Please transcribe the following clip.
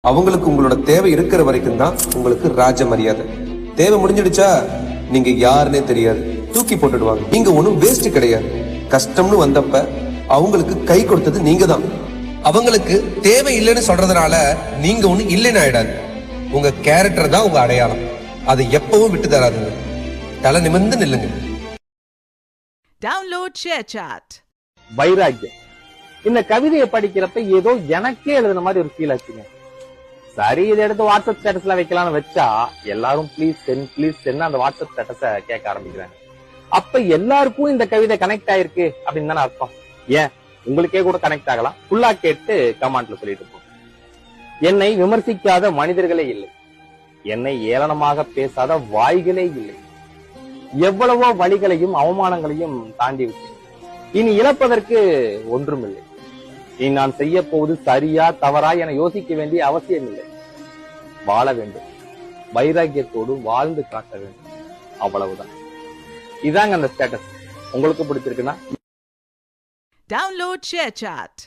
அவங்களுக்கு உங்களோட தேவை இருக்கிற வரைக்கும் தான் உங்களுக்கு ராஜ மரியாதை. தேவை முடிஞ்சிடுச்சா நீங்க யாருன்னே தெரியாது, தூக்கி போட்டுடுவாங்க. நீங்க ஒண்ணும் வேஸ்ட் கிடையாது. கஷ்டம்னு வந்தப்ப அவங்களுக்கு கை கொடுத்தது நீங்க தான். அவங்களுக்கு தேவை இல்லைன்னு சொல்றதுனால நீங்க ஒண்ணு இல்லைன்னு ஆயிடாது. உங்க கேரக்டர் தான் உங்க அடையாளம். அதை எப்பவும் விட்டு தராதுங்க. தலை நிமிர்ந்து நில்லுங்க. Download ShareChat. வைராக்கியம். இந்த கவிதையை படிக்கிறப்ப ஏதோ எனக்கே எழுதுன மாதிரி ஒரு ஃபீல் ஆச்சுங்க. சரி, இதை எடுத்து வாட்ஸ்அப் ஸ்டேட்டஸ்ல வைக்கலாம்னு வச்சா எல்லாரும் ப்ளீஸ் சென்ட் அந்த வாட்ஸ்அப் ஸ்டேட்டஸ கேட்க ஆரம்பிக்கிறாங்க. அப்ப எல்லாருக்கும் இந்த கவிதை கனெக்ட் ஆயிருக்கு அப்படின்னு தானே அர்த்தம். ஏன் உங்களுக்கே கூட கனெக்ட் ஆகலாம். ஃபுல்லா கேட்டு கமெண்ட்ல சொல்லிட்டு போங்க. என்னை விமர்சிக்காத மனிதர்களே இல்லை, என்னை ஏளனமாக பேசாத வாய்களே இல்லை. எவ்வளவோ வழிகளையும் அவமானங்களையும் தாண்டி விட்டேன். இனி இழப்பதற்கு ஒன்றுமில்லை. இனி நான் செய்ய போவது சரியா தவறா என யோசிக்க வேண்டிய அவசியம் இல்லை. வாழ வேண்டும், வைராக்கியத்தோடு வாழ்ந்து காட்ட வேண்டும், அவ்வளவுதான். இதாங்க அந்த ஸ்டேட்டஸ். உங்களுக்கு பிடிச்சிருக்குன்னா டவுன்லோட் ஷேர் சாட்.